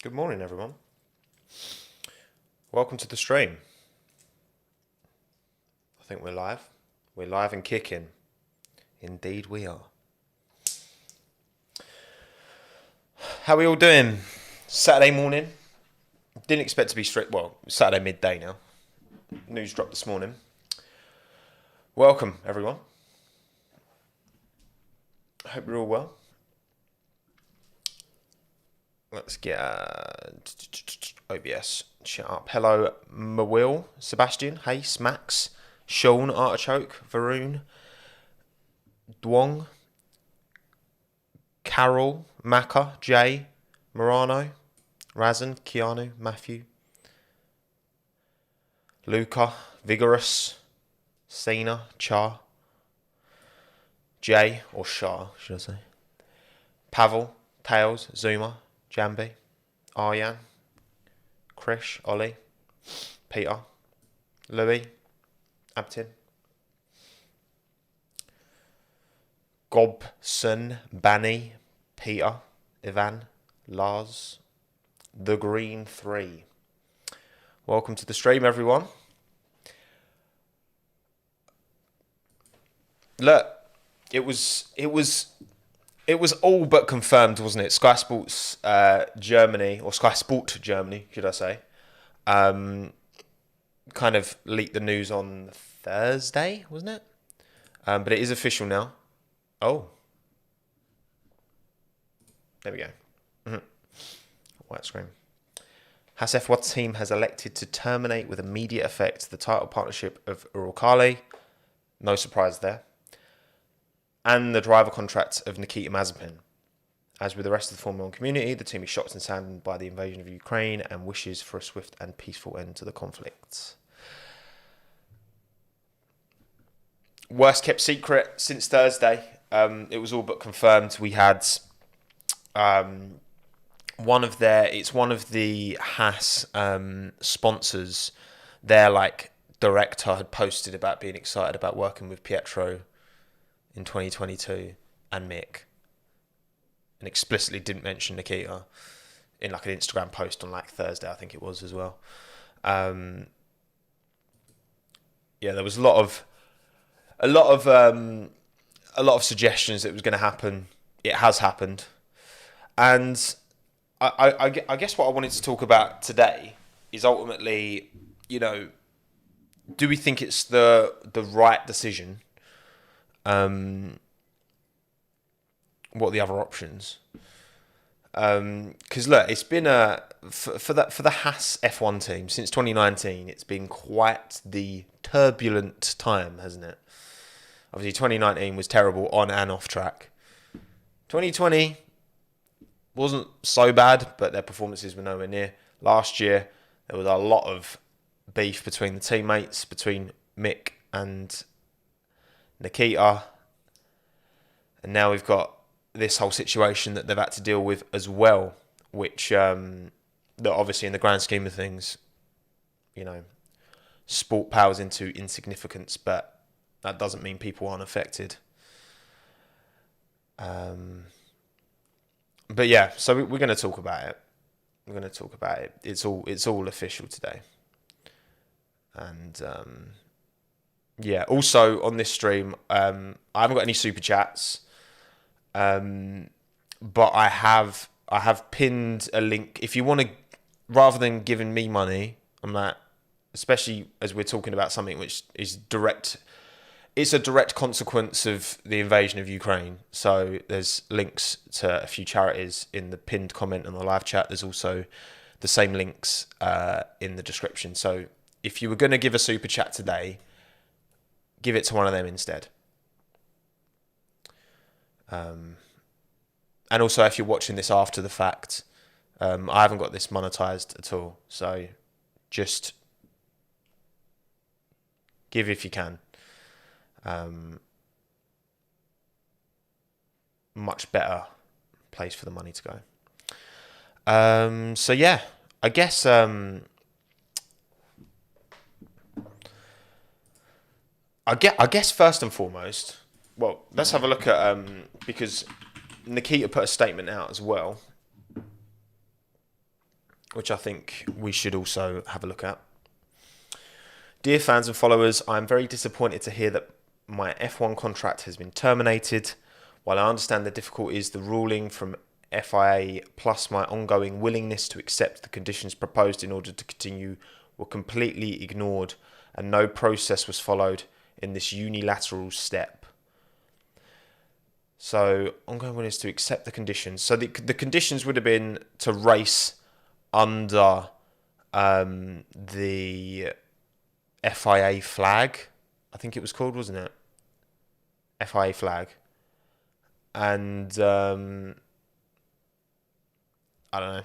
Good morning, everyone. Welcome to the stream. I think we're live. We're live and kicking. Indeed, we are. How are we all doing? Saturday morning. Didn't expect to be straight. Well, Saturday midday now. News dropped this morning. Welcome, everyone. Hope you're all well. Let's get OBS. Shut up. Hello, Mawil, Sebastian, Hayes, Max, Sean, Artichoke, Varun, Dwong, Carol, Maka, Jay, Morano, Razan, Keanu, Matthew, Luca, Vigorous, Sina, Char, Jay, or Shah, should I say, Pavel, Tails, Zuma, Jambi, Aryan, Krish, Ollie, Peter, Louis, Abtin, Gobson, Banny, Peter, Ivan, Lars, The Green 3. Welcome to the stream, everyone. Look, it was all but confirmed, wasn't it? Sky Sports Germany, or Sky Sport Germany, should I say, kind of leaked the news on Thursday, wasn't it? But it is official now. Oh. There we go. White screen. Haas F1 team has elected to terminate with immediate effect the title partnership of Uralkali. No surprise there. And the driver contract of Nikita Mazepin. As with the rest of the Formula 1 community, the team is shocked and saddened by the invasion of Ukraine and wishes for a swift and peaceful end to the conflict. Worst kept secret since Thursday. It was all but confirmed. We had one of the Haas sponsors. Their director had posted about being excited about working with Pietro in 2022 and Mick, and explicitly didn't mention Nikita in an Instagram post on Thursday, I think it was, as well. There was a lot of suggestions that it was going to happen. It has happened, and I guess what I wanted to talk about today is ultimately, do we think it's the right decision? What are the other options? Because look, it's been for the Haas F1 team since 2019. It's been quite the turbulent time, hasn't it? Obviously, 2019 was terrible on and off track. 2020 wasn't so bad, but their performances were nowhere near. Last year, there was a lot of beef between the teammates, between Mick and Nikita, and now we've got this whole situation that they've had to deal with as well, which that obviously in the grand scheme of things, sport powers into insignificance, but that doesn't mean people aren't affected. But yeah, so we're going to talk about it. It's all official today, and yeah. Also on this stream, I haven't got any super chats, but I have pinned a link. If you want to, rather than giving me money, especially as we're talking about something which is direct. It's a direct consequence of the invasion of Ukraine. So there's links to a few charities in the pinned comment on the live chat. There's also the same links in the description. So if you were going to give a super chat today, give it to one of them instead. And also, if you're watching this after the fact, I haven't got this monetized at all. So just give if you can. Much better place for the money to go. So yeah, I guess I guess first and foremost, well, let's have a look at because Nikita put a statement out as well. which I think we should also have a look at. Dear fans and followers, I am very disappointed to hear that my F1 contract has been terminated. While I understand the difficulties, the ruling from FIA plus my ongoing willingness to accept the conditions proposed in order to continue were completely ignored, and no process was followed in this unilateral step. So, ongoing willingness to accept the conditions. So the conditions would have been to race under the FIA flag, I think it was called, wasn't it? FIA flag. And I don't know.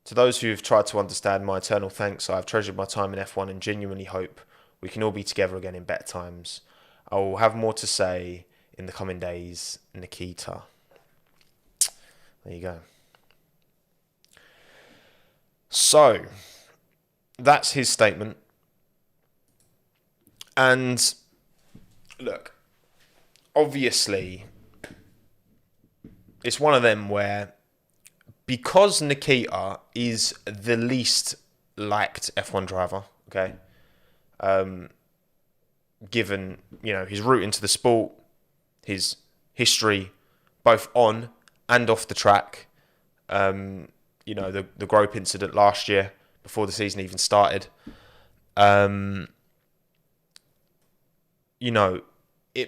To those who have tried to understand, my eternal thanks. I have treasured my time in F1 and genuinely hope we can all be together again in better times. I will have more to say in the coming days, Nikita. There you go. So, that's his statement. And look, obviously, it's one of them where, because Nikita is the least liked F1 driver, okay, given, his route into the sport, his history, both on and off the track, the Grope incident last year, before the season even started, it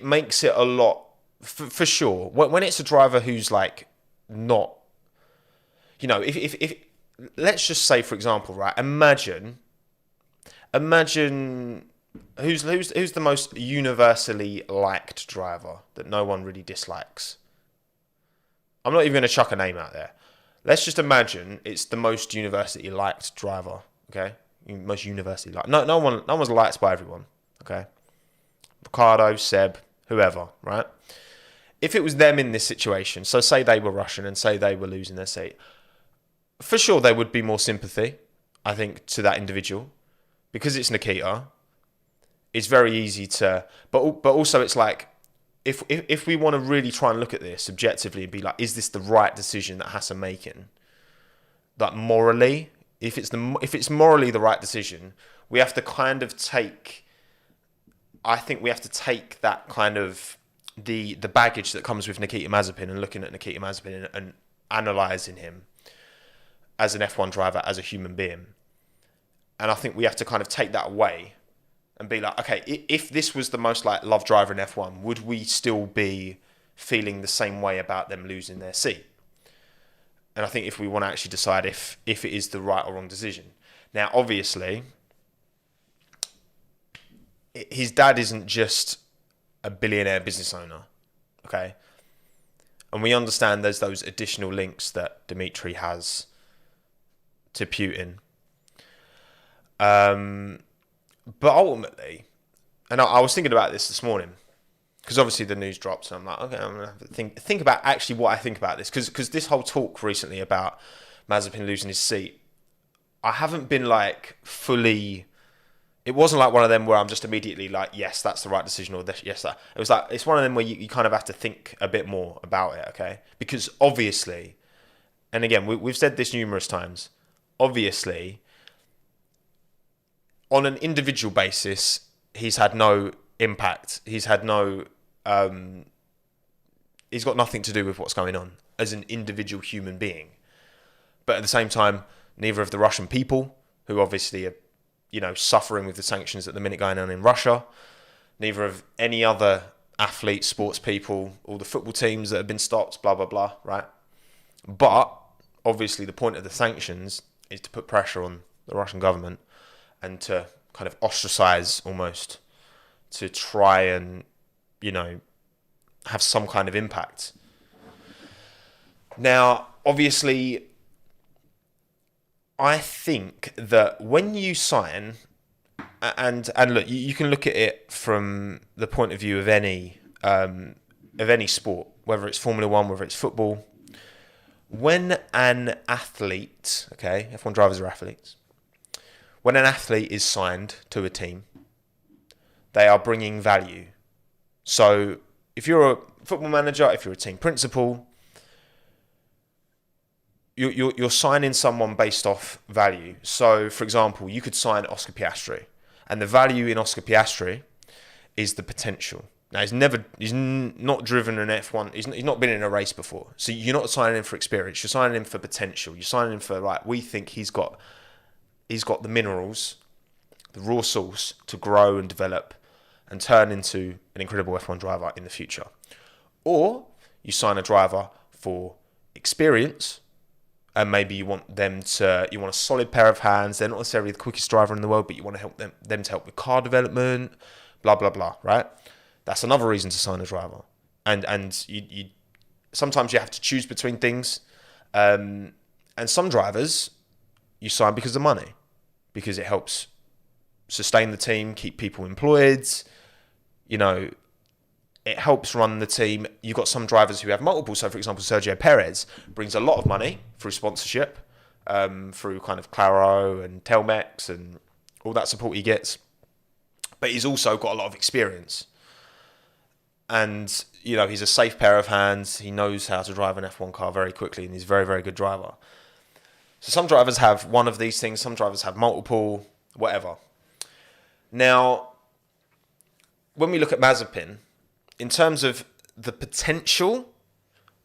makes it a lot, for sure. When it's a driver who's like not, if let's just say, for example, right, imagine who's the most universally liked driver that no one really dislikes. I'm not even going to chuck a name out there. Let's just imagine it's the most universally liked driver, okay? Most universally liked. No one's liked by everyone, okay? Ricardo, Seb, whoever, right? If it was them in this situation, so say they were Russian and say they were losing their seat, for sure there would be more sympathy, I think, to that individual. Because it's Nikita, it's very easy to... But also it's like, if we want to really try and look at this objectively and be like, is this the right decision that Haas are making? Like, morally, if it's morally the right decision, we have to kind of take... I think we have to take that kind of the baggage that comes with Nikita Mazepin and looking at Nikita Mazepin and analysing him as an F1 driver, as a human being. And I think we have to kind of take that away and be like, okay, if this was the most like loved driver in F1, would we still be feeling the same way about them losing their seat? And I think if we want to actually decide if it is the right or wrong decision. Now, obviously, his dad isn't just a billionaire business owner, okay? And we understand there's those additional links that Dmitry has to Putin. But ultimately, and I was thinking about this morning, because obviously the news drops, and I'm like, okay, I'm going to have to think about actually what I think about this, because this whole talk recently about Mazepin losing his seat, I haven't been like fully... It wasn't like one of them where I'm just immediately like, yes, that's the right decision, or yes, that. It was like, it's one of them where you kind of have to think a bit more about it, okay? Because obviously, and again, we've said this numerous times, obviously, on an individual basis, he's had no impact. He's had no... he's got nothing to do with what's going on as an individual human being. But at the same time, neither of the Russian people, who obviously are, suffering with the sanctions at the minute going on in Russia, neither of any other athletes, sports people, all the football teams that have been stopped, blah, blah, blah, right? But obviously the point of the sanctions is to put pressure on the Russian government and to kind of ostracize almost, to try and, have some kind of impact. Now, obviously, I think that when you sign, and look, you can look at it from the point of view of any sport, whether it's Formula One, whether it's football. When an athlete, okay, F1 drivers are athletes. When an athlete is signed to a team, they are bringing value. So if you're a football manager, if you're a team principal, you're signing someone based off value. So, for example, you could sign Oscar Piastri, and the value in Oscar Piastri is the potential. Now, he's not driven an F1. He's not been in a race before. So you're not signing him for experience. You're signing him for potential. You're signing him for, right, we think he's got the minerals, the raw sauce to grow and develop and turn into an incredible F1 driver in the future. Or you sign a driver for experience, and maybe you want a solid pair of hands. They're not necessarily the quickest driver in the world, but you want to help them to help with car development, blah, blah, blah, right? That's another reason to sign a driver. And you sometimes you have to choose between things. And some drivers you sign because of money, because it helps sustain the team, keep people employed. You know, it helps run the team. You've got some drivers who have multiple. So, for example, Sergio Perez brings a lot of money through sponsorship, through kind of Claro and Telmex and all that support he gets. But he's also got a lot of experience. And, you know, he's a safe pair of hands. He knows how to drive an F1 car very quickly, and he's a very, very good driver. So some drivers have one of these things. Some drivers have multiple, whatever. Now, when we look at Mazepin, in terms of the potential,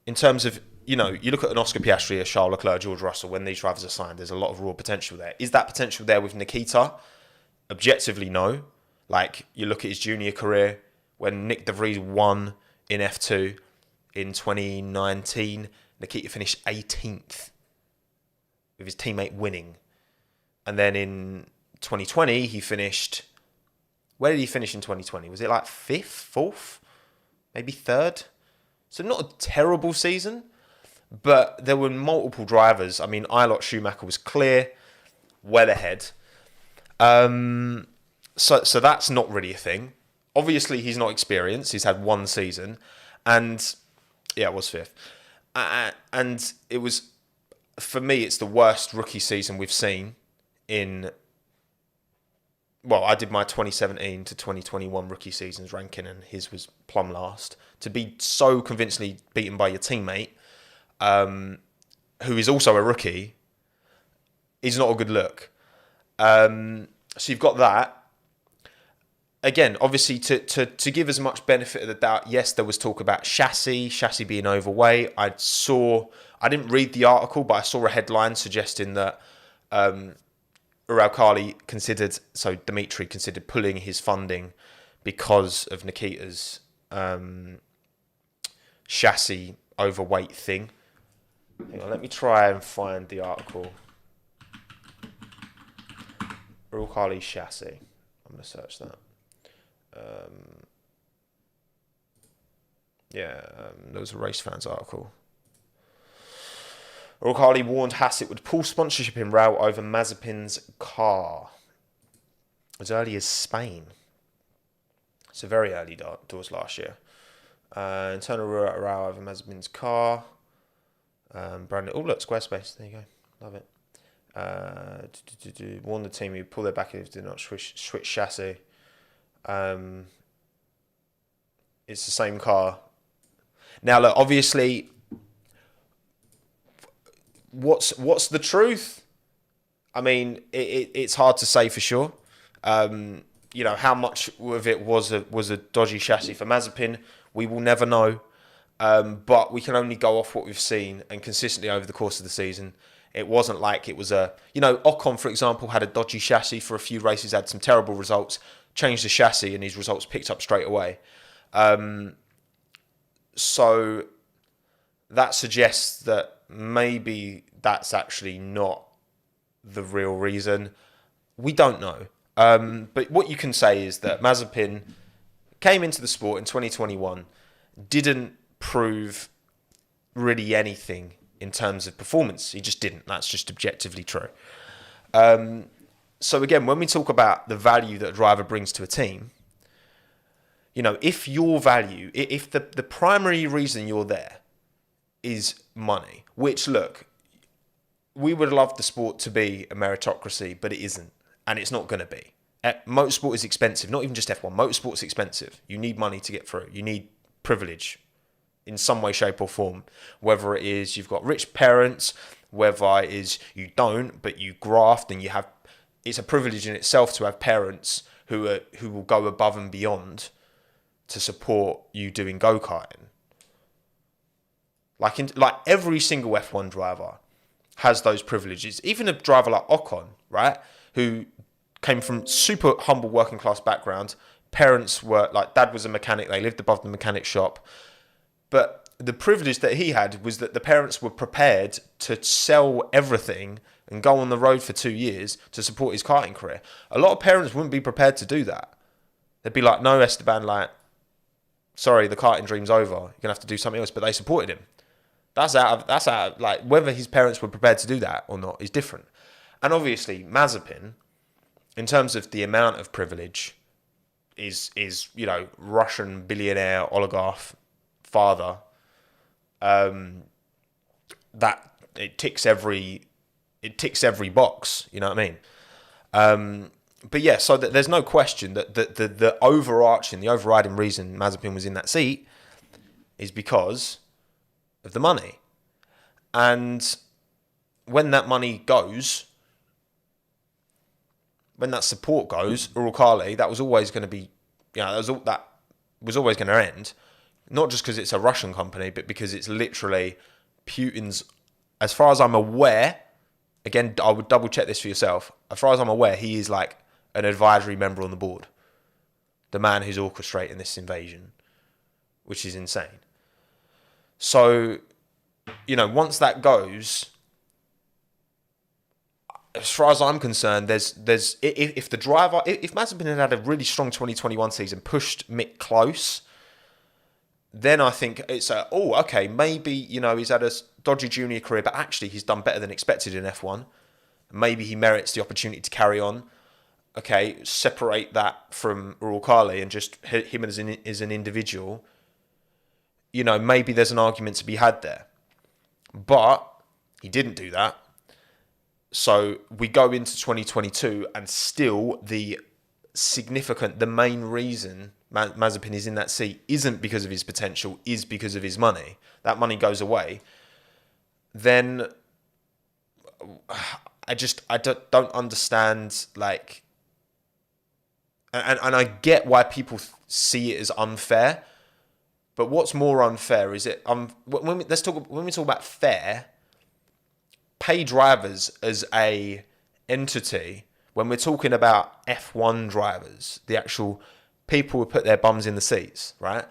in terms of, you know, you look at an Oscar Piastri, a Charles Leclerc, George Russell, when these drivers are signed, there's a lot of raw potential there. Is that potential there with Nikita? Objectively, no. Like, you look at his junior career, when Nick De Vries won in F2 in 2019, Nikita finished 18th with his teammate winning. And then in 2020, he finished... Where did he finish in 2020? Was it like 5th, 4th? Maybe 3rd? So not a terrible season, but there were multiple drivers. I mean, Eilert Schumacher was clear, well ahead. So that's not really a thing. Obviously, he's not experienced. He's had one season. And, yeah, it was 5th. And it was, for me, it's the worst rookie season we've seen in... Well, I did my 2017 to 2021 rookie seasons ranking, and his was plumb last. To be so convincingly beaten by your teammate, who is also a rookie, is not a good look. So you've got that. Again, obviously, to give as much benefit of the doubt, yes, there was talk about chassis being overweight. I didn't read the article, but I saw a headline suggesting that Dimitri considered pulling his funding because of Nikita's chassis overweight thing. Hang on, let me try and find the article. Uralkali chassis. I'm going to search that. There was a Race Fans article. Uralkali warned Haas it would pull sponsorship in row over Mazepin's car. As early as Spain. So very early doors last year. Internal row over Mazepin's car. Brand new. Oh, look, Squarespace. There you go. Love it. Warned the team he'd pull their back if they did not switch chassis. It's the same car. Now, look, obviously, what's the truth? I mean, it's hard to say for sure. You know, how much of it was a dodgy chassis for Mazepin, we will never know. But we can only go off what we've seen, and consistently over the course of the season, it wasn't like it was Ocon, for example, had a dodgy chassis for a few races, had some terrible results, changed the chassis, and his results picked up straight away. So that suggests that maybe that's actually not the real reason. We don't know. But what you can say is that Mazepin came into the sport in 2021, didn't prove really anything in terms of performance. He just didn't. That's just objectively true. So again, when we talk about the value that a driver brings to a team, you know, if your value, if the primary reason you're there is money, which, look, we would love the sport to be a meritocracy, but it isn't, and it's not going to be. Motorsport is expensive, not even just F1. Motorsport's expensive. You need money to get through. You need privilege in some way, shape or form, whether it is you've got rich parents whether it is you don't, but you graft and you have, it's a privilege in itself to have parents who will go above and beyond to support you doing go-karting. Like every single F1 driver has those privileges. Even a driver like Ocon, right, who came from super humble working class background. Parents were like, dad was a mechanic. They lived above the mechanic shop. But the privilege that he had was that the parents were prepared to sell everything and go on the road for 2 years to support his karting career. A lot of parents wouldn't be prepared to do that. They'd be like, no, Esteban, like, sorry, the karting dream's over. You're going to have to do something else. But they supported him. That's out of, like, whether his parents were prepared to do that or not is different. And obviously, Mazepin, in terms of the amount of privilege, is Russian billionaire oligarch father. That it ticks every box. You know what I mean? But yeah, so there's no question that the overriding reason Mazepin was in that seat is because of the money. And when that money goes, when that support goes, Uralkali, that was always going to be, that was always going to end. Not just because it's a Russian company, but because it's literally Putin's, as far as I'm aware, again, I would double check this for yourself. As far as I'm aware, he is like an advisory member on the board. The man who's orchestrating this invasion, which is insane. So, once that goes, as far as I'm concerned, there's if Mazepin had a really strong 2021 season, pushed Mick close, then I think it's maybe, he's had a dodgy junior career, but actually he's done better than expected in F1. Maybe he merits the opportunity to carry on. Okay, separate that from Uralkali and just him as an individual. Maybe there's an argument to be had there. But he didn't do that. So we go into 2022 and still the main reason Mazepin is in that seat isn't because of his potential, is because of his money. That money goes away. Then I don't understand, like, and I get why people see it as unfair. But what's more unfair is when we talk about fair, pay drivers as a entity. When we're talking about F1 drivers, the actual people who put their bums in the seats, right?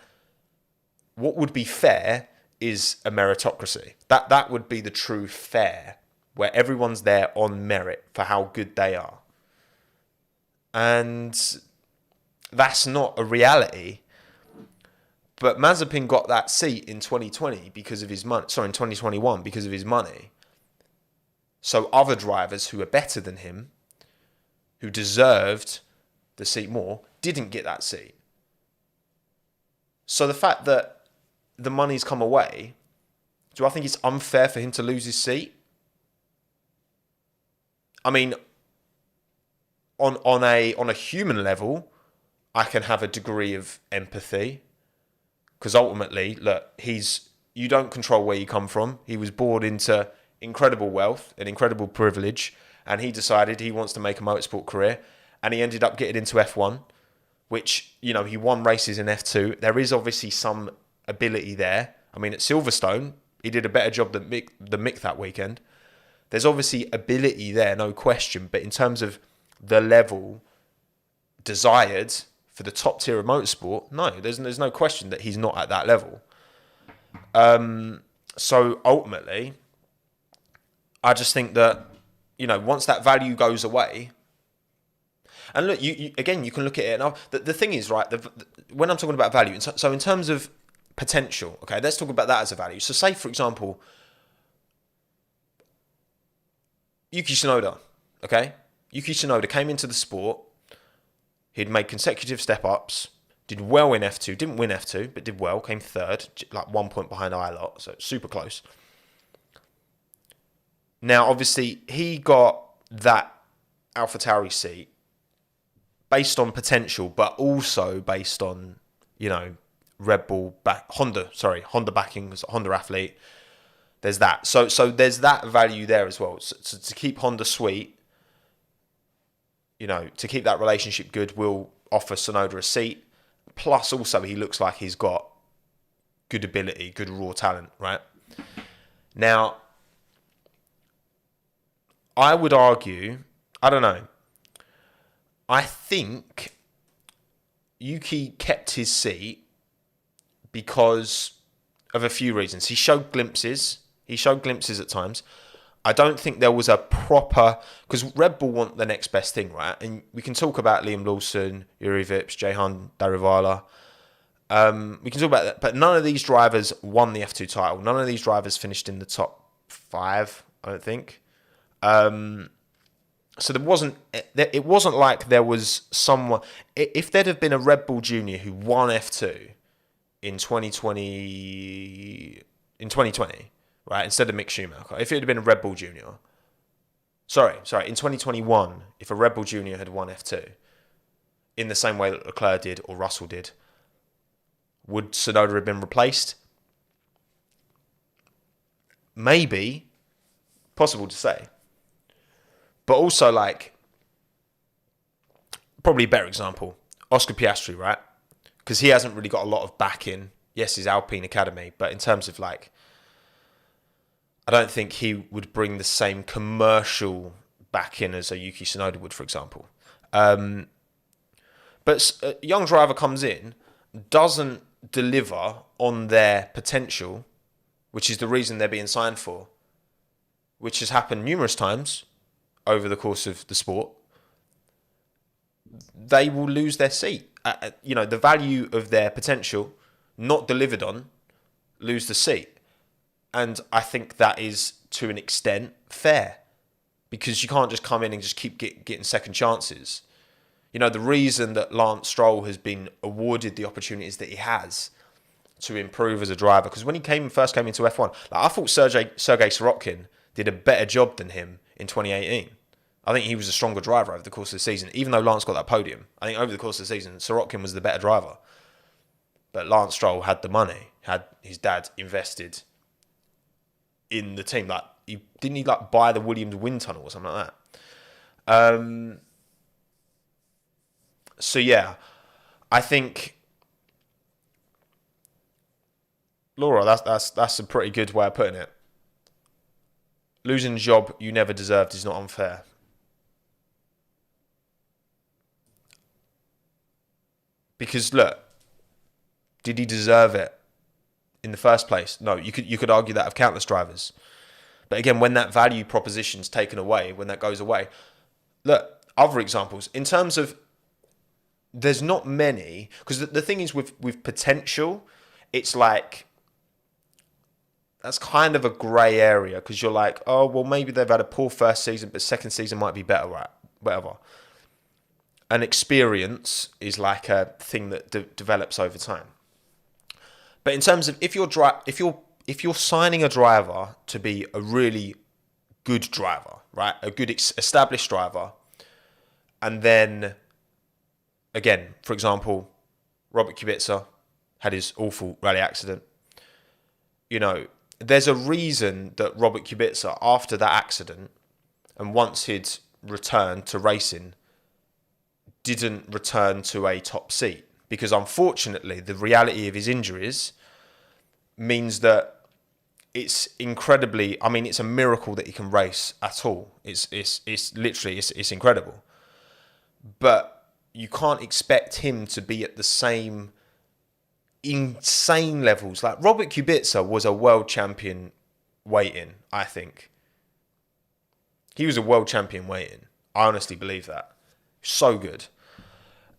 What would be fair is a meritocracy. That would be the true fair, where everyone's there on merit for how good they are. And that's not a reality. But Mazepin got that seat in 2020 because of his money. Sorry, in 2021 because of his money. So other drivers who are better than him, who deserved the seat more, didn't get that seat. So the fact that the money's come away, do I think it's unfair for him to lose his seat? I mean, on a human level, I can have a degree of empathy. Because ultimately, look, you don't control where you come from. He was born into incredible wealth and incredible privilege, and he decided he wants to make a motorsport career, and he ended up getting into F1, which, he won races in F2. There is obviously some ability there. I mean, at Silverstone, he did a better job than Mick that weekend. There's obviously ability there, no question, but in terms of the level desired for the top tier of motorsport, no, there's no question that he's not at that level. So ultimately, I just think that, once that value goes away, and look, you can look at it. And the thing is, right, when I'm talking about value, so in terms of potential, okay, let's talk about that as a value. So say, for example, Yuki Tsunoda, okay? Yuki Tsunoda came into the sport. He'd made consecutive step-ups, did well in F2, didn't win F2, but did well, came third, like 1 point behind Ilott, so super close. Now, obviously, he got that AlphaTauri seat based on potential, but also based on, Honda backing, was a Honda athlete. There's that. So there's that value there as well. So to keep Honda sweet, to keep that relationship good, we'll offer Tsunoda a seat. Plus, also, he looks like he's got good ability, good raw talent, right? Now, I would argue, I don't know, I think Yuki kept his seat because of a few reasons. He showed glimpses at times. I don't think there was a proper... Because Red Bull want the next best thing, right? And we can talk about Liam Lawson, Yuri Vips, Jehan Darivala. We can talk about that. But none of these drivers won the F2 title. None of these drivers finished in the top 5, I don't think. So it wasn't like there was someone... If there'd have been a Red Bull junior who won F2 in 2020, right, instead of Mick Schumacher, if it had been a Red Bull junior... Sorry, in 2021, if a Red Bull junior had won F2, in the same way that Leclerc did or Russell did, would Tsunoda have been replaced? Maybe. Possible to say. But also, probably a better example, Oscar Piastri, right? Because he hasn't really got a lot of backing. Yes, his Alpine Academy, but in terms of I don't think he would bring the same commercial backing as a Yuki Tsunoda would, for example. But a young driver comes in, doesn't deliver on their potential, which is the reason they're being signed for, which has happened numerous times over the course of the sport, they will lose their seat. The value of their potential not delivered on, lose the seat. And I think that is, to an extent, fair. Because you can't just come in and just keep getting second chances. The reason that Lance Stroll has been awarded the opportunities that he has to improve as a driver, because when he first came into F1, I thought Sergei Sorokin did a better job than him in 2018. I think he was a stronger driver over the course of the season, even though Lance got that podium. I think over the course of the season, Sorokin was the better driver. But Lance Stroll had the money, had his dad invested in the team. Didn't he buy the Williams wind tunnel or something like that? So yeah, I think, Laura, that's a pretty good way of putting it. Losing a job you never deserved is not unfair. Because look, did he deserve it in the first place? No, you could argue that of countless drivers. But again, when that value proposition's taken away, when that goes away, look, other examples in terms of, there's not many, because the thing is with potential, it's that's kind of a grey area, because you're like, oh, well, maybe they've had a poor first season, but second season might be better, right? Whatever. And experience is a thing that develops over time. But in terms of if you're signing a driver to be a really good driver, right, a good established driver, and then again, for example, Robert Kubica had his awful rally accident. There's a reason that Robert Kubica, after that accident, and once he'd returned to racing, didn't return to a top seat. Because unfortunately, the reality of his injuries means that it's incredibly... I mean, it's a miracle that he can race at all. It's literally incredible. But you can't expect him to be at the same insane levels. Robert Kubica was a world champion waiting, I think. He was a world champion waiting. I honestly believe that. So good.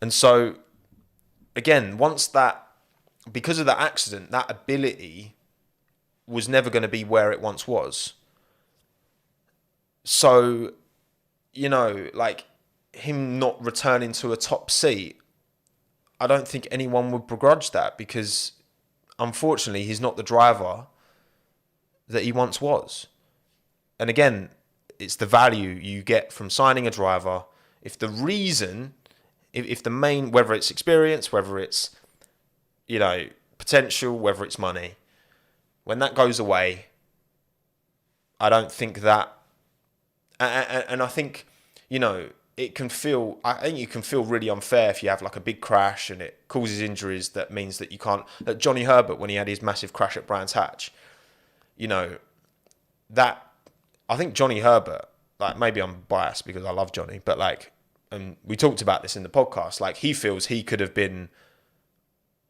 And so, again, because of that accident, that ability was never going to be where it once was. So, him not returning to a top seat, I don't think anyone would begrudge that, because unfortunately he's not the driver that he once was. And again, it's the value you get from signing a driver. If the reason, if the main, whether it's experience, whether it's, potential, whether it's money, when that goes away, I don't think that, and I think, it can feel. I think you can feel really unfair if you have like a big crash and it causes injuries. That means that you can't. That Johnny Herbert, when he had his massive crash at Brands Hatch, you know, that I think Johnny Herbert, like, maybe I'm biased because I love Johnny, but like, and we talked about this in the podcast, like, he feels he could have been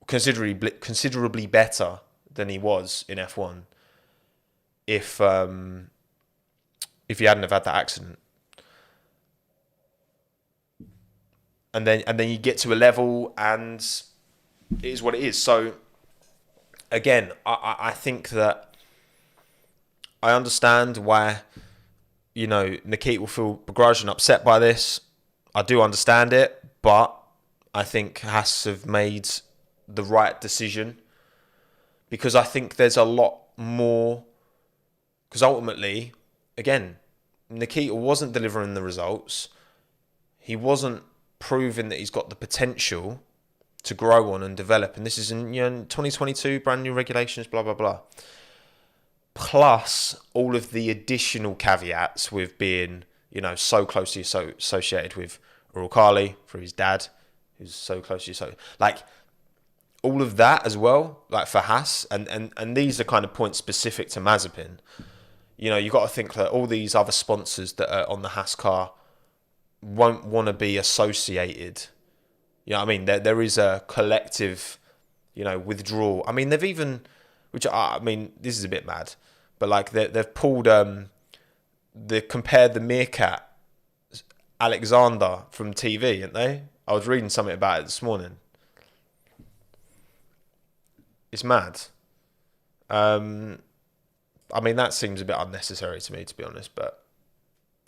considerably better than he was in F1 if he hadn't have had that accident. And then you get to a level and it is what it is. So again, I think that I understand why, Nikita will feel begrudged and upset by this. I do understand it, but I think Haas have made the right decision, because I think there's a lot more. Because ultimately, again, Nikita wasn't delivering the results. He wasn't proving that he's got the potential to grow on and develop. And this is in 2022, brand new regulations, blah, blah, blah. Plus all of the additional caveats with being, so closely associated with Uralkali for his dad, who's so closely like all of that as well, like for Haas, and these are kind of points specific to Mazepin. You've got to think that all these other sponsors that are on the Haas car won't want to be associated. What I mean? There is a collective, withdrawal. I mean, they've even, this is a bit mad, but like they've pulled, compared the Meerkat Alexander from TV, haven't they? I was reading something about it this morning. It's mad. That seems a bit unnecessary to me, to be honest, but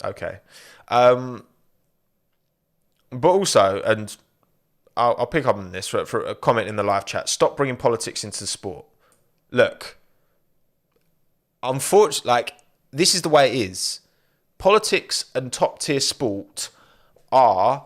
okay. But also, and I'll pick up on this for a comment in the live chat, stop bringing politics into the sport. Look, unfortunately, this is the way it is. Politics and top-tier sport are...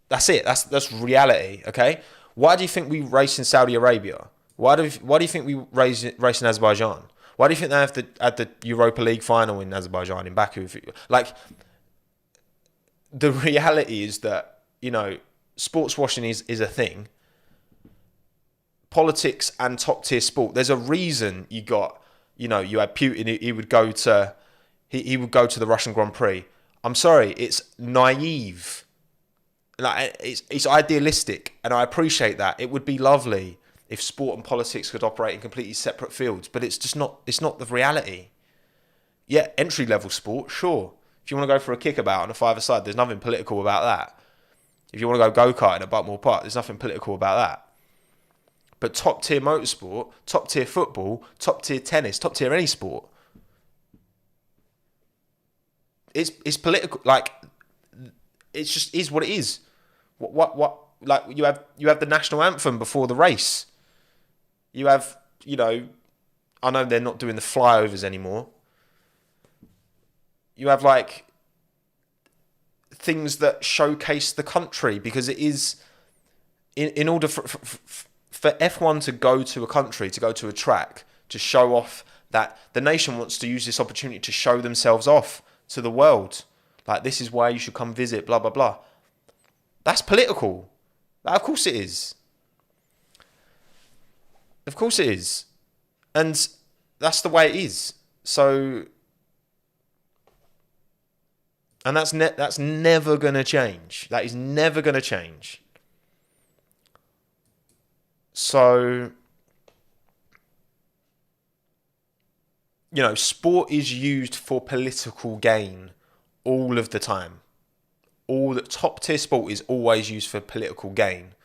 That's it. That's reality, okay? Why do you think we race in Saudi Arabia? Why do you think we race in Azerbaijan? Why do you think they have at the Europa League final in Azerbaijan, in Baku? The reality is that, sports washing is a thing. Politics and top-tier sport. There's a reason you got, you had Putin, he would go to the Russian Grand Prix. I'm sorry, it's naive. Like, it's idealistic, and I appreciate that. It would be lovely if sport and politics could operate in completely separate fields, but it's just not. It's not the reality. Yeah, entry level sport, sure. If you want to go for a kickabout on a five-a-side, there's nothing political about that. If you want to go go-karting at Buckmore Park, there's nothing political about that. But top-tier motorsport, top-tier football, top-tier tennis, top-tier any sport, it's political. Like, it just is what it is. What like, you have the national anthem before the race. You have, I know they're not doing the flyovers anymore. You have like things that showcase the country, because it is in order for F1 to go to a country, to go to a track, to show off that the nation wants to use this opportunity to show themselves off to the world. Like, this is why you should come visit, blah, blah, blah. That's political. Like, of course it is. Of course it is. And that's the way it is. So... And that's never going to change. That is never going to change. So, sport is used for political gain all of the time. All the top tier sport is always used for political gain.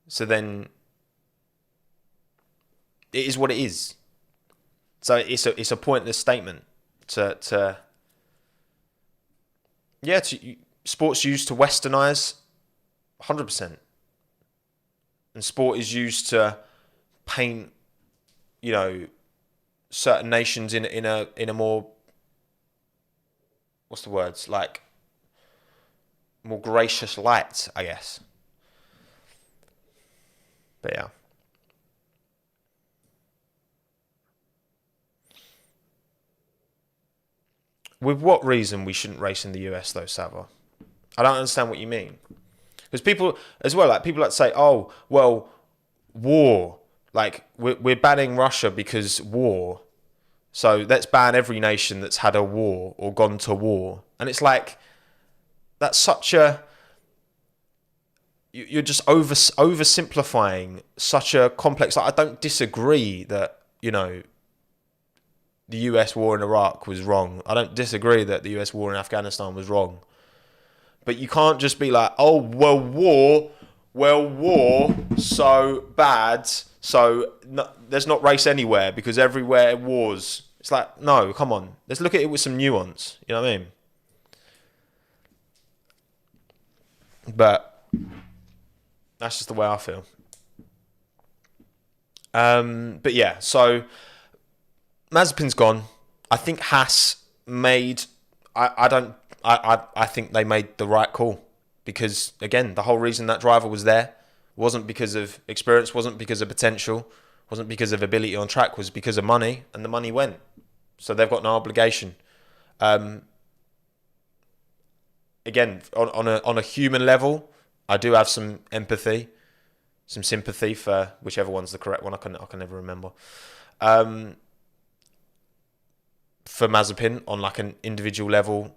So then, it is what it is. So it's a pointless statement to sports used to westernize, 100%. And sport is used to paint, certain nations in a more, what's the words, like, more gracious light, I guess. But yeah. with what reason we shouldn't race in the US though, Sava? I don't understand what you mean. Because people as well, like people like to say, oh, well, war. Like we're banning Russia because war. So let's ban every nation that's had a war or gone to war. And it's like, that's such a... You're just oversimplifying such a complex... Like, I don't disagree that, you know, the US war in Iraq was wrong. I don't disagree that the US war in Afghanistan was wrong. But you can't just be like, oh, war, so bad, so no, there's not race anywhere because everywhere wars. It's like, no, come on. Let's look at it with some nuance. You know what I mean? But that's just the way I feel. But yeah, so Mazepin's gone. I think Haas made... I think they made the right call. Because, again, the whole reason that driver was there wasn't because of experience, wasn't because of potential, wasn't because of ability on track, was because of money, and the money went. So they've got no obligation. Again, on a human level, I do have some empathy, some sympathy for whichever one's the correct one. I can never remember. For Mazepin on like an individual level,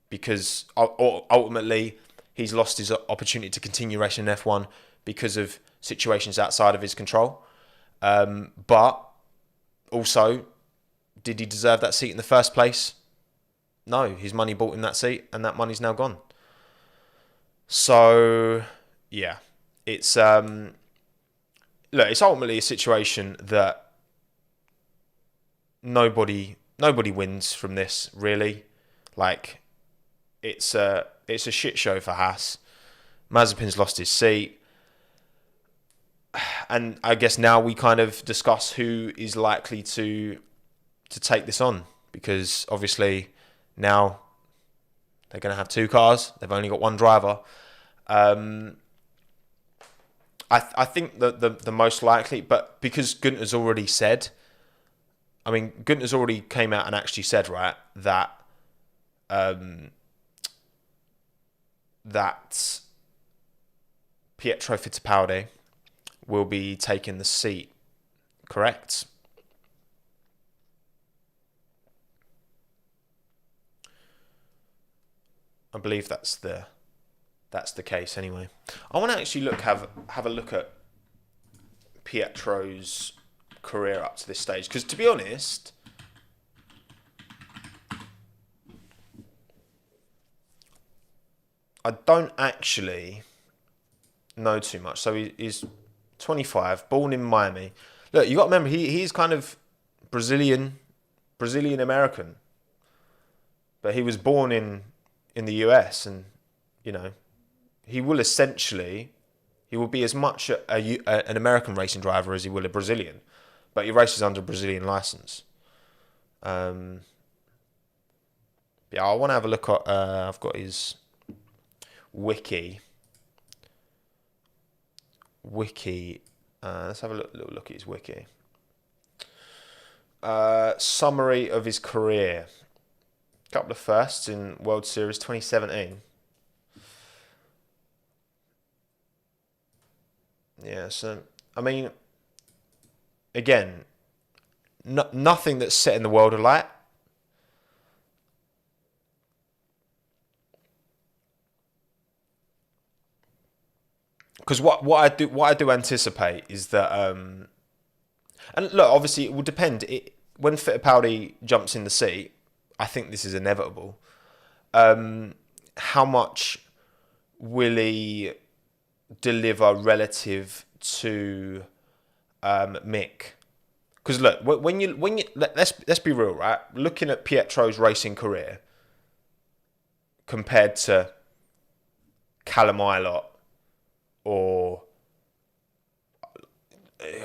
because ultimately he's lost his opportunity to continue racing in F1 because of situations outside of his control. But also, did he deserve that seat in the first place? No, his money bought him that seat, and that money's now gone. So, yeah, it's it's ultimately a situation that nobody wins from this, really. Like, it's a shit show for Haas. Mazepin's lost his seat. And I guess now we kind of discuss who is likely to take this on. Because obviously now they're going to have two cars. They've only got one driver. I think that the most likely, but because Gunter's already said... I mean, Gunter's already came out and actually said, right, that that Pietro Fittipaldi will be taking the seat, correct? I believe that's the case anyway. I want to actually have a look at Pietro's career up to this stage, because to be honest, I don't actually know too much. So he's 25, born in Miami. Look, you got to remember he's kind of Brazilian American, but he was born in the US, and you know he will be as much an American racing driver as he will a Brazilian. But he races under a Brazilian license. Yeah, I want to have a look at... I've got his wiki. Let's have a little look at his wiki. Summary of his career. Couple of firsts in World Series 2017. Yeah, so, I mean... Again, nothing that's setting the world alight. Because what I do anticipate is that, and look, obviously it will depend. When Fittipaldi jumps in the seat, I think this is inevitable. How much will he deliver relative to Mick? Because look, when you let's be real, right? Looking at Pietro's racing career compared to Callum Ilott or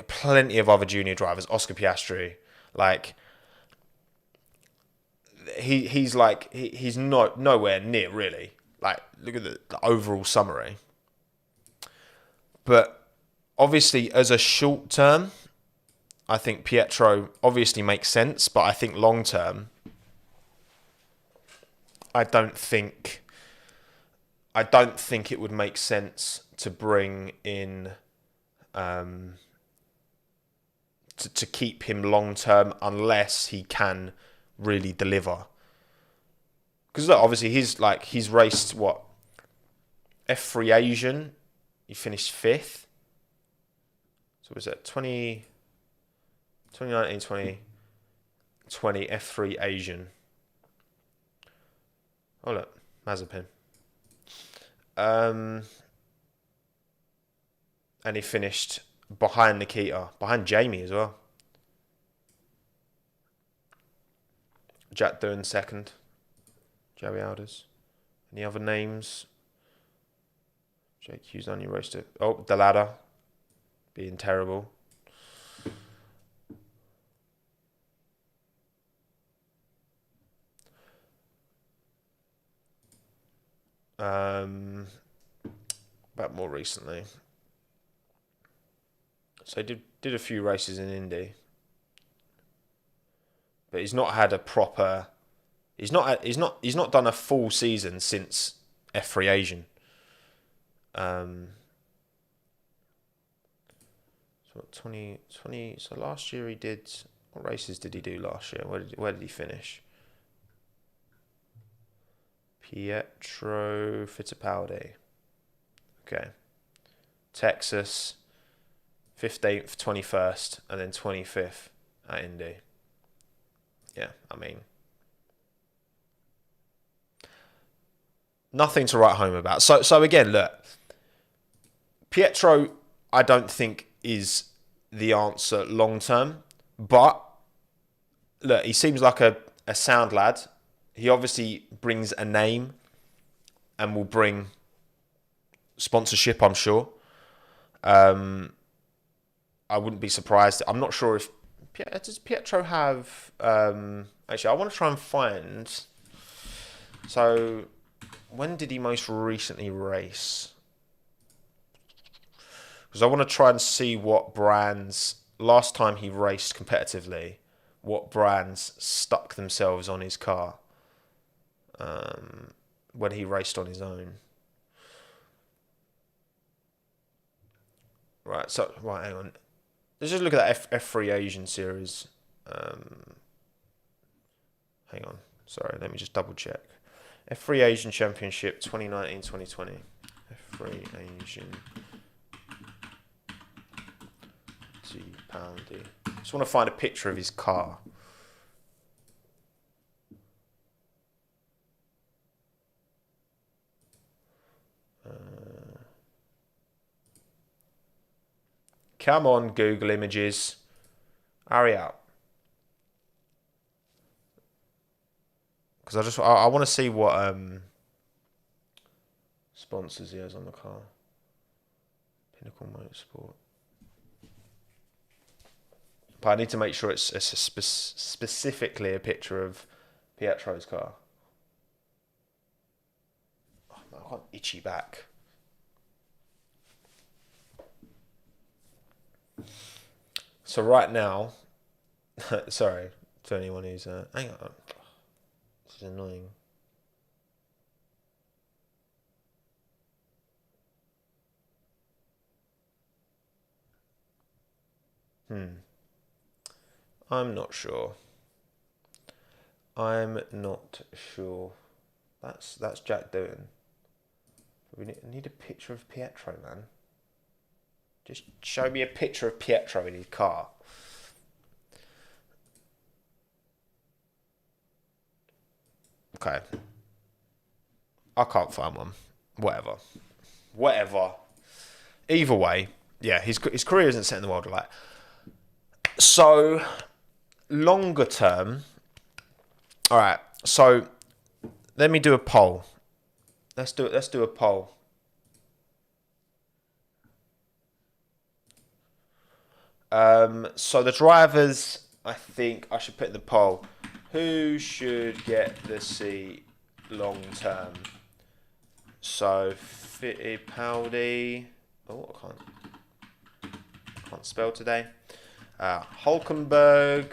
plenty of other junior drivers, Oscar Piastri, like he's not nowhere near really. Like, look at the overall summary. But obviously, as a short term, I think Pietro obviously makes sense, but I think long term, I don't think it would make sense to bring in to keep him long term unless he can really deliver. Because look, obviously he's raced what F3 Asian, he finished 5th. So was that 2019, 2020 F3 Asian. Oh look, Mazepin. And he finished behind Nikita, behind Jamie as well. Jack Doohan 2nd. Joey Alders. Any other names? Jake Hughes only raced it. Oh, the ladder. Being terrible. But more recently. So he did a few races in Indy. But he's not had a proper... He's not done a full season since F3 Asian. So 2020. So last year he did. What races did he do last year? Where did he finish? Pietro Fittipaldi. Okay. Texas, 15th, 21st, and then 25th at Indy. Yeah, I mean, nothing to write home about. So again, look, Pietro, I don't think is the answer long term, but look, he seems like a sound lad. He obviously brings a name and will bring sponsorship, I'm sure. I wouldn't be surprised. I'm not sure if... Does Pietro have... actually, I want to try and find... So, when did he most recently race? Because I want to try and see what brands... Last time he raced competitively, what brands stuck themselves on his car when he raced on his own. Right, hang on. Let's just look at that F3 Asian series. Hang on. Sorry, let me just double check. F3 Asian Championship 2019-2020. F3 Asian. Poundy. Just want to find a picture of his car. Come on, Google Images. Hurry up. Because I want to see what sponsors he has on the car. Pinnacle Motorsport. But I need to make sure it's specifically a picture of Pietro's car. Oh, man, I've got an itchy back. So right now, sorry to anyone who's hang on, this is annoying. I'm not sure. That's Jack Doohan. We need a picture of Pietro, man. Just show me a picture of Pietro in his car. Okay. I can't find one. Whatever. Either way, yeah, his career isn't set in the world alight. So, longer term. All right. So, let me do a poll. Let's do a poll. So the drivers, I think I should put in the poll. Who should get the seat long term? So Fittipaldi. Oh, I can't spell today. Hulkenberg.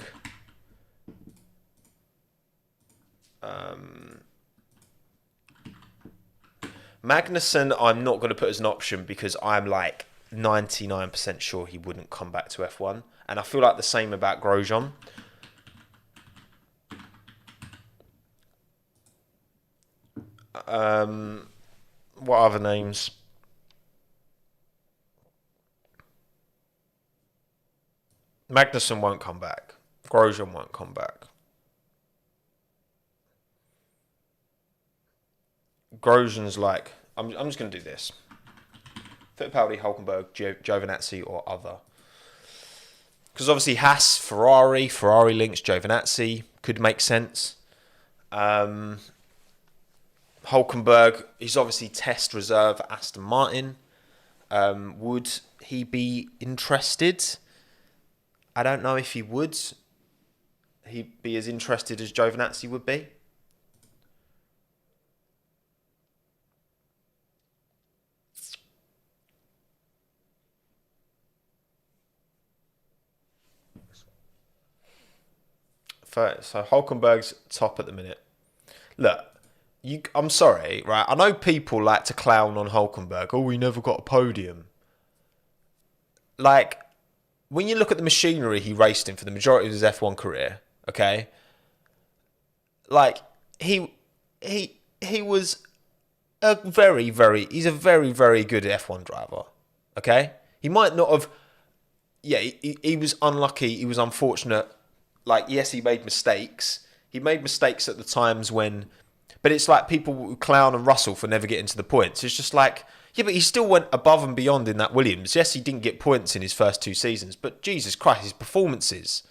Magnussen, I'm not going to put as an option because I'm like 99% sure he wouldn't come back to F1. And I feel like the same about Grosjean. What other names? Magnussen won't come back. Grosjean won't come back. Grosjean's like, I'm just going to do this. Fittipaldi, Hulkenberg, Giovinazzi or other. Because obviously Haas, Ferrari links, Giovinazzi could make sense. Hulkenberg, he's obviously test reserve Aston Martin. Would he be interested? I don't know if he would. He'd be as interested as Giovinazzi would be. So Hulkenberg's top at the minute. Look, I'm sorry, right? I know people like to clown on Hulkenberg. Oh, he never got a podium. Like, when you look at the machinery he raced in for the majority of his F1 career, okay? Like, he was he's a very, very good F1 driver, okay? He might not have, he was unlucky, he was unfortunate. Like, yes, he made mistakes. He made mistakes at the times when... But it's like people clown and Russell for never getting to the points. It's just like, yeah, but he still went above and beyond in that Williams. Yes, he didn't get points in his first 2 seasons, but Jesus Christ, his performances...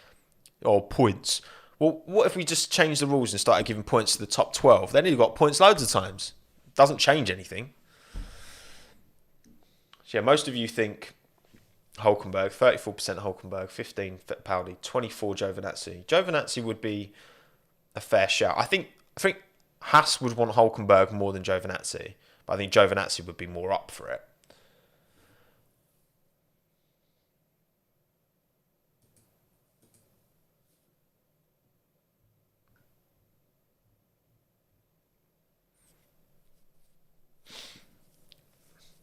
Or points. Well, what if we just changed the rules and started giving points to the top 12? Then he got points loads of times. Doesn't change anything. So yeah, most of you think... Hulkenberg, 34% Hulkenberg, 15 Fittipaldi, 24 Giovinazzi. Giovinazzi would be a fair shout. I think Haas would want Hulkenberg more than Giovinazzi, but I think Giovinazzi would be more up for it.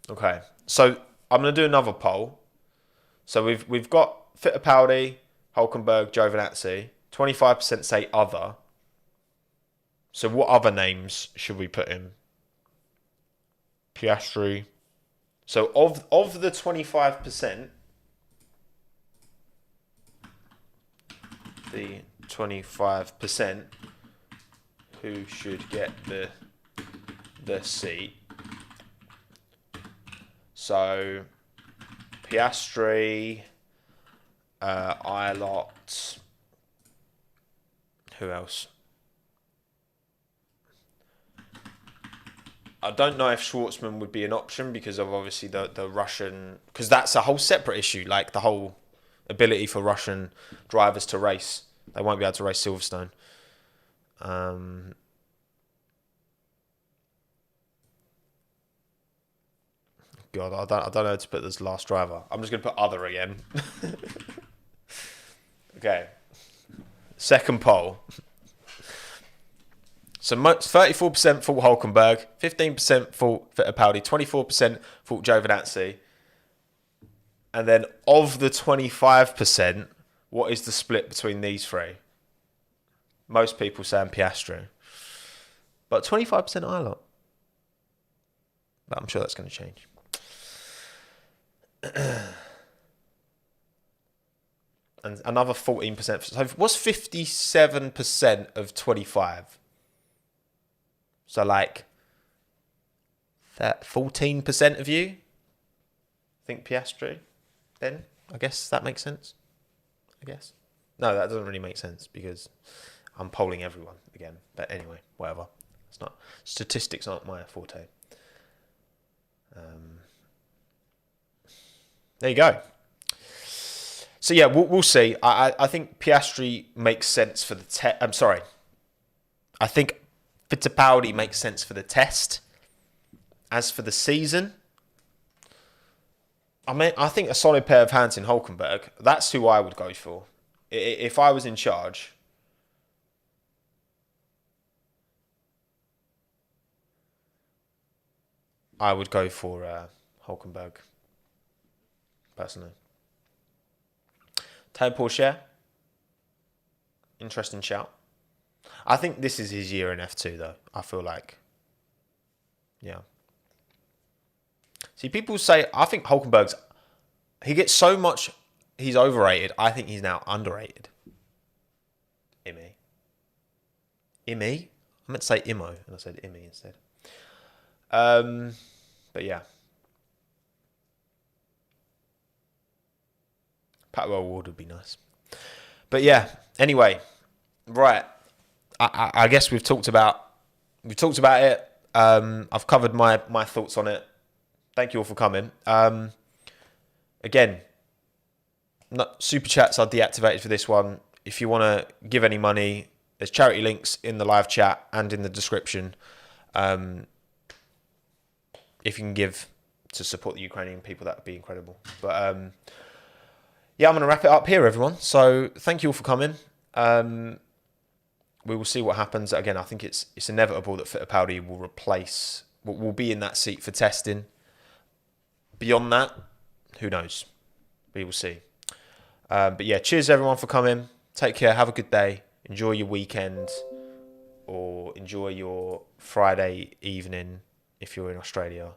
Okay, so I'm going to do another poll. So we've got Fittipaldi, Hulkenberg, Giovinazzi. 25% say other. So what other names should we put in? Piastri. So of the 25%, the 25% who should get the seat. So Piastri, Ilott, who else? I don't know if Schwartzman would be an option because of obviously the Russian... Because that's a whole separate issue, like the whole ability for Russian drivers to race. They won't be able to race Silverstone. God, I don't know how to put this last driver. I'm just going to put other again. Okay. Second poll. So 34% thought Hulkenberg, 15% thought Fittipaldi, 24% thought Giovinazzi. And then of the 25%, what is the split between these three? Most people saying Piastri. But 25% Ilott. But I'm sure that's going to change. And another 14%. So what's 57% of 25? So like that 14% of you think Piastri then? I guess that makes sense. I guess. No, that doesn't really make sense because I'm polling everyone again. But anyway, whatever. It's not statistics aren't my forte. There you go. So yeah, we'll see. I think Piastri makes sense for the I'm sorry. I think Fittipaldi makes sense for the test. As for the season, I think a solid pair of hands in Hulkenberg. That's who I would go for if I was in charge. I would go for Hulkenberg, personally. Tadej Porsche, interesting shout. I think this is his year in F2, though. I feel like, yeah. See, people say, I think Hulkenberg's, he gets so much, he's overrated. I think he's now underrated. Imi. I meant to say Imo, and I said Imi instead. But yeah. Patwell Award would be nice. But yeah, anyway, right. I guess we've talked about it. I've covered my thoughts on it. Thank you all for coming. Again, super chats are deactivated for this one. If you want to give any money, there's charity links in the live chat and in the description. If you can give to support the Ukrainian people, that would be incredible. But yeah, I'm going to wrap it up here, everyone. So thank you all for coming. We will see what happens. Again, I think it's inevitable that Fittipaldi will be in that seat for testing. Beyond that, who knows? We will see. But yeah, cheers everyone for coming. Take care. Have a good day. Enjoy your weekend, or enjoy your Friday evening if you're in Australia,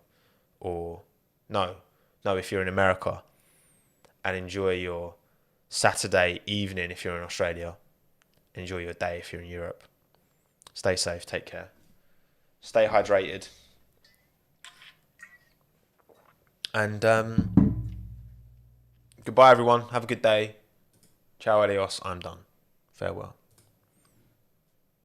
or no, if you're in America, and enjoy your Saturday evening if you're in Australia. Enjoy your day if you're in Europe. Stay safe. Take care. Stay hydrated. And goodbye, everyone. Have a good day. Ciao, adios. I'm done. Farewell.